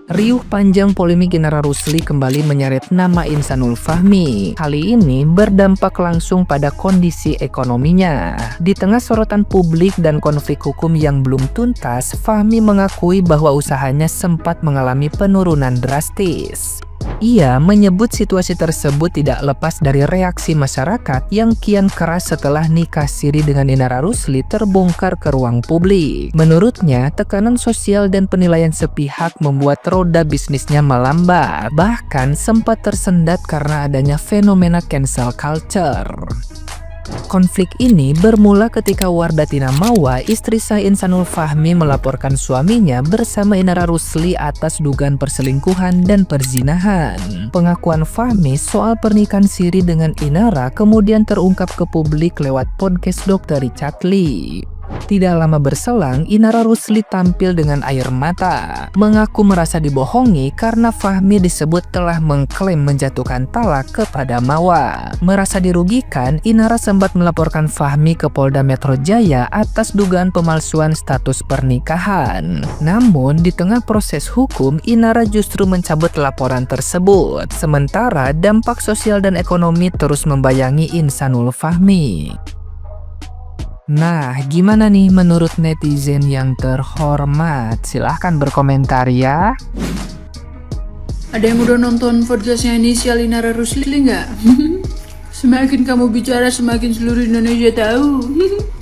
Riuh panjang polemik Inara Rusli kembali menyeret nama Insanul Fahmi. Kali ini berdampak langsung pada kondisi ekonominya. Di tengah sorotan publik dan konflik hukum yang belum tuntas, Fahmi mengakui bahwa usahanya sempat mengalami penurunan drastis. Ia menyebut situasi tersebut tidak lepas dari reaksi masyarakat yang kian keras setelah nikah siri dengan Inara Rusli terbongkar ke ruang publik. Menurutnya, tekanan sosial dan penilaian sepihak membuat roda bisnisnya melambat, bahkan sempat tersendat karena adanya fenomena cancel culture. Konflik ini bermula ketika Wardatina Mawa, istri sah Insanul Fahmi, melaporkan suaminya bersama Inara Rusli atas dugaan perselingkuhan dan perzinahan. Pengakuan Fahmi soal pernikahan siri dengan Inara kemudian terungkap ke publik lewat podcast Dr. Richard Lee. Tidak lama berselang, Inara Rusli tampil dengan air mata, mengaku merasa dibohongi karena Fahmi disebut telah mengklaim menjatuhkan talak kepada Mawa. Merasa dirugikan, Inara sempat melaporkan Fahmi ke Polda Metro Jaya atas dugaan pemalsuan status pernikahan. Namun, di tengah proses hukum, Inara justru mencabut laporan tersebut. Sementara, dampak sosial dan ekonomi terus membayangi Insanul Fahmi. Nah, gimana nih menurut netizen yang terhormat? Silahkan berkomentar ya. Ada yang udah nonton podcastnya Inisial Inara Rusli nggak? Semakin kamu bicara, semakin seluruh Indonesia tahu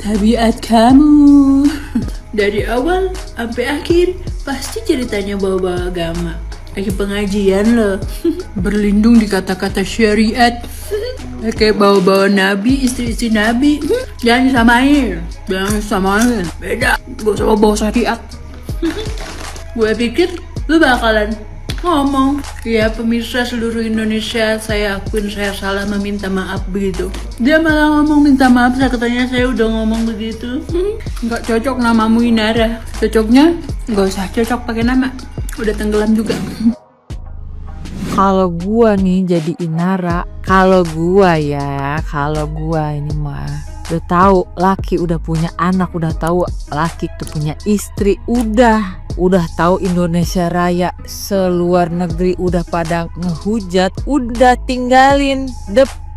tabiat kamu. Dari awal sampai akhir, pasti ceritanya bawa-bawa agama. Lagi pengajian loh. Berlindung di kata-kata syariat. Kayak bawa-bawa nabi, istri-istri nabi. Jangan disamain. Beda. Gak usah bawa syariat. Gue pikir lu bakalan ngomong, ya pemirsa seluruh Indonesia, saya akuin saya salah, meminta maaf begitu. Dia malah ngomong minta maaf, saya katanya saya udah ngomong begitu. Nggak cocok namamu Inara. Cocoknya nggak usah cocok pakai nama, udah tenggelam juga. Kalau gua nih jadi Inara, kalau gua ini mah udah tahu laki udah punya anak, udah tahu laki tuh punya istri, udah tahu Indonesia Raya seluar negeri udah pada ngehujat, udah tinggalin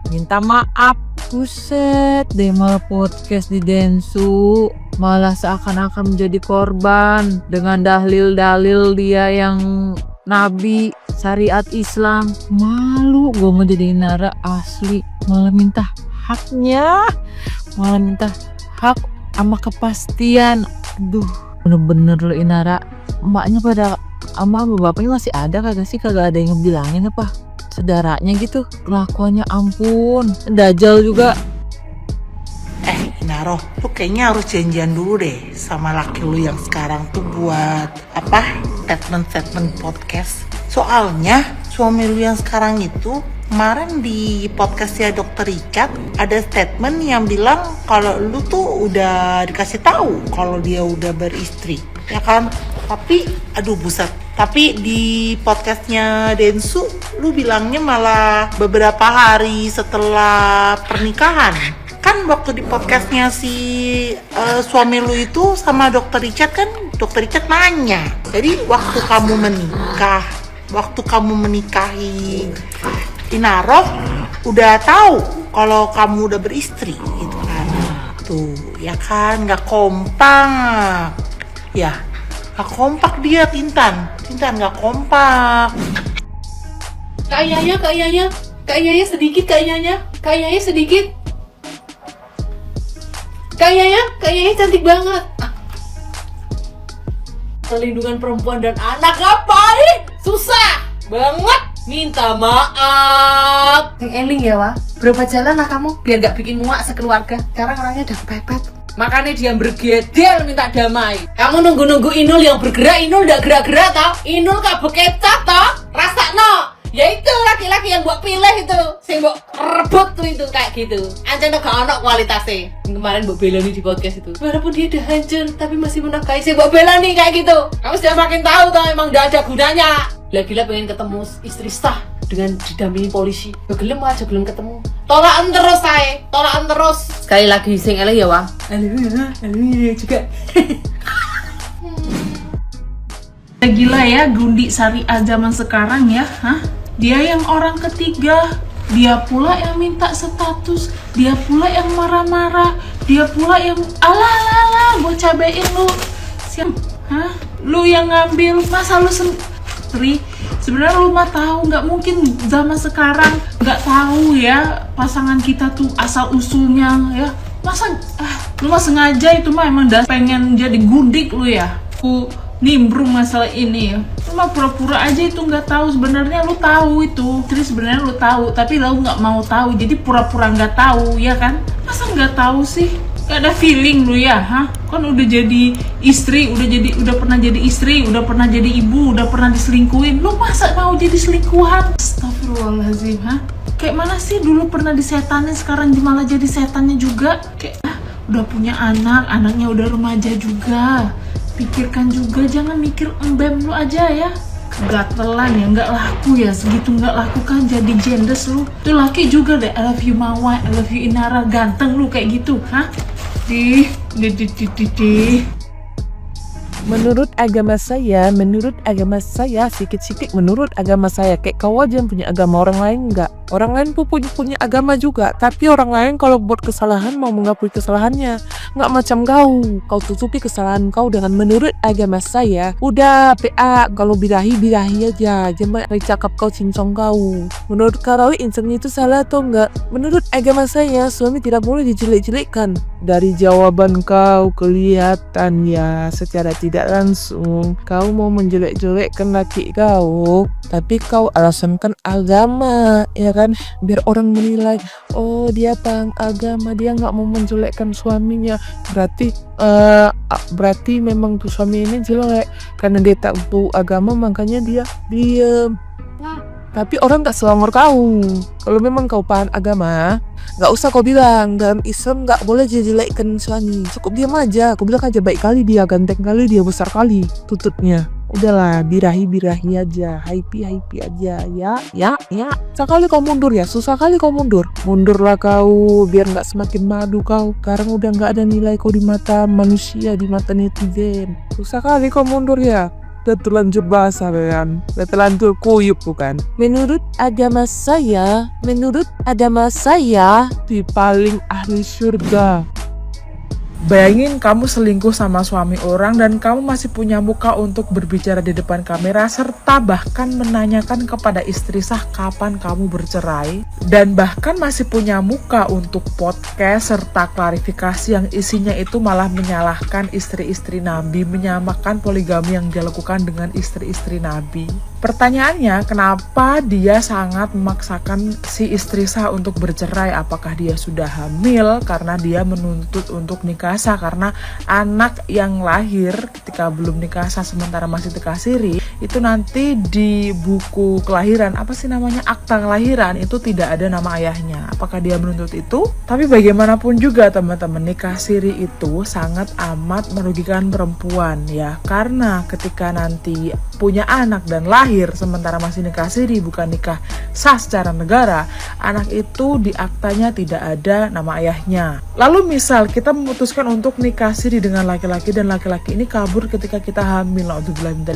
minta maaf. Buset deh, malah podcast di Densu, malah seakan-akan menjadi korban dengan dalil-dalil dia yang nabi syariat Islam. Malu gue mau jadi Inara asli, malah minta haknya, malah minta hak sama kepastian. Aduh, bener-bener lo Inara. Emaknya pada sama bapaknya masih ada kagak sih? Kagak ada yang ngebilangin apa? Saudaranya gitu, kelakuannya ampun. Dajjal juga. Inaro, lu kayaknya harus janjian dulu deh sama laki lu yang sekarang tuh buat statement podcast. Soalnya suami lu yang sekarang itu kemarin di podcastnya Dr. Richard ada statement yang bilang kalau lu tuh udah dikasih tahu kalau dia udah beristri, ya kan? Tapi aduh buset. Tapi di podcastnya Densu lu bilangnya malah beberapa hari setelah pernikahan. Kan waktu di podcastnya si suami lu itu sama Dr. Richard, kan Dr. Richard nanya, jadi waktu kamu menikahi Inaro udah tahu kalau kamu udah beristri gitu kan. Tuh ya kan, gak kompak ya, gak kompak dia. Tintan gak kompak. Kak Yaya sedikit. Kak Yaya cantik banget. Perlindungan perempuan dan anak ngapain? Susah banget. Minta maaf. Yang Eling ya, Wah. Berapa jalan lah kamu biar gak bikin muak sekeluarga. Sekarang orangnya udah kepepet. Makanya dia bergedel minta damai. Kamu nunggu Inul yang bergerak, Inul gak gerak-gerak tau. Inul gak bekecap tau. Rasa no. Ya itu laki-laki yang buat pilih itu, sing buat rebut tuh itu kayak gitu. Ancen tuh gak ono kualitasnya. Kemarin Mbak Bella nih di podcast itu, walaupun dia udah hancur tapi masih menafkahi si Mbak Bella nih kayak gitu. Kamu sudah makin tahu tau emang gak ada gunanya. Gila pengen ketemu istri sah dengan didampingi polisi. Gelem aja belum ketemu. Tolakan terus. Sekali lagi sing eleh ya Wah. Eleh juga. gila ya, gundi syariah zaman sekarang ya. Dia yang orang ketiga, dia pula yang minta status, dia pula yang marah-marah, dia pula yang alah, gue cabein lu. Lu yang ngambil, masa lu sendiri? Sebenarnya lu mah tahu, nggak mungkin zaman sekarang nggak tahu ya pasangan kita tuh asal usulnya ya. Masa lu mah sengaja, itu mah emang pengen jadi gundik lu ya. Ku nimbrung masalah ini ya. Lu mah pura-pura aja itu nggak tahu, sebenarnya lu tahu itu. Terus sebenarnya lu tahu, tapi lu nggak mau tahu, jadi pura-pura nggak tahu ya kan? Masa nggak tahu sih? Gak ada feeling lu ya, kan udah jadi istri, udah pernah jadi istri, udah pernah jadi ibu, udah pernah diselingkuhin. Lu masa mau jadi selingkuhan? Astagfirullahaladzim, Kayak mana sih dulu pernah disetanin, sekarang malah jadi setannya juga. Kayak udah punya anak, anaknya udah remaja juga. Pikirkan juga, jangan mikir embem lu aja ya. Gatelan ya, nggak laku ya, segitu nggak laku kan jadi jendes lu. Tuh laki juga deh, I love you Mawar, I love you Inara, ganteng lu kayak gitu, di. Menurut agama saya, sikit-sikit menurut agama saya, kayak kau aja yang punya agama, orang lain enggak. Orang lain pun punya agama juga, tapi orang lain kalau buat kesalahan mau mengakui kesalahannya. Nggak macam kau tutupi kesalahan kau dengan menurut agama saya. Udah PA, kalau birahi aja, jangan cakap kau cincong kau. Menurut kau insan itu salah atau enggak? Menurut agama saya, suami tidak boleh dijelek-jelekkan. Dari jawaban kau kelihatan ya secara tidak langsung kau mau menjelek-jelekkan laki kau, tapi kau alasankan agama, ya kan, biar orang menilai, oh dia paham agama, dia nggak mau menjelekkan suaminya, berarti memang tuh suami ini jelek karena dia tak tahu agama, makanya dia diem. Tapi orang tak selangor kau. Kalau memang kau paham agama, nggak usah kau bilang dalam Islam nggak boleh jelekkan suami, cukup diam aja. Kau bilang aja baik kali dia, ganteng kali dia, besar kali tututnya. Udahlah, birahi aja, happy aja, ya. Sekali kau mundur ya, susah kali kau mundurlah kau, biar nggak semakin madu kau. Sekarang udah nggak ada nilai kau di mata manusia, di mata netizen. Susah kali kau mundur ya. Udah terlanjur bahasa kan, udah terlanjur kuyup bukan. Menurut agama saya di paling ahli surga. Bayangin kamu selingkuh sama suami orang dan kamu masih punya muka untuk berbicara di depan kamera serta bahkan menanyakan kepada istri sah kapan kamu bercerai, dan bahkan masih punya muka untuk podcast serta klarifikasi yang isinya itu malah menyalahkan istri-istri Nabi, menyamakan poligami yang dilakukan dengan istri-istri Nabi. Pertanyaannya, kenapa dia sangat memaksakan si istri sah untuk bercerai? Apakah dia sudah hamil karena dia menuntut untuk nikah sah? Karena anak yang lahir ketika belum nikah sah sementara masih dikasiri, itu nanti di buku kelahiran, akta kelahiran itu tidak ada nama ayahnya. Apakah dia menuntut itu? Tapi bagaimanapun juga teman-teman, nikah siri itu sangat amat merugikan perempuan ya. Karena ketika nanti punya anak dan lahir sementara masih nikah siri, bukan nikah sah secara negara, anak itu di aktanya tidak ada nama ayahnya. Lalu misal kita memutuskan untuk nikah siri dengan laki-laki dan laki-laki ini kabur ketika kita hamil,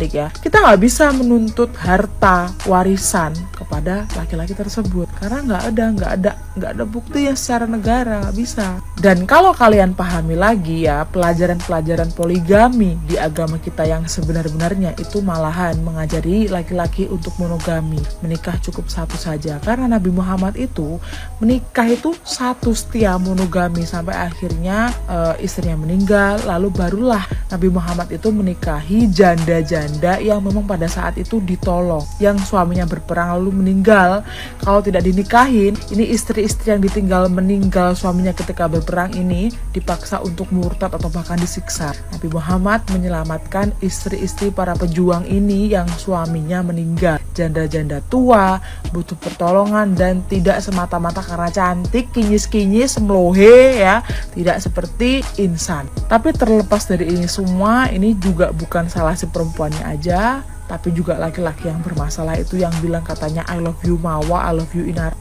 ya, kita nggak bisa menuntut harta warisan kepada laki-laki tersebut karena nggak ada bukti yang secara negara, nggak bisa. Dan kalau kalian pahami lagi ya, pelajaran poligami di agama kita yang sebenar-benarnya itu malahan mengajari laki-laki untuk monogami, menikah cukup satu saja, karena Nabi Muhammad itu menikah itu satu, setia monogami sampai akhirnya istrinya meninggal, lalu barulah Nabi Muhammad itu menikahi janda-janda yang memang pada saat itu ditolong, yang suaminya berperang lalu meninggal. Kalau tidak dinikahin, ini istri-istri yang ditinggal meninggal suaminya ketika berperang ini dipaksa untuk murtad atau bahkan disiksa. Nabi Muhammad menyelamatkan istri-istri para pejuang ini yang suaminya meninggal, janda-janda tua butuh pertolongan dan tidak semata-mata karena cantik, kinyis-kinyis, melohe ya, tidak seperti insan. Tapi terlepas dari ini semua, ini juga bukan salah si perempuannya aja, tapi juga laki-laki yang bermasalah itu yang bilang katanya I love you Mawa, I love you Inar.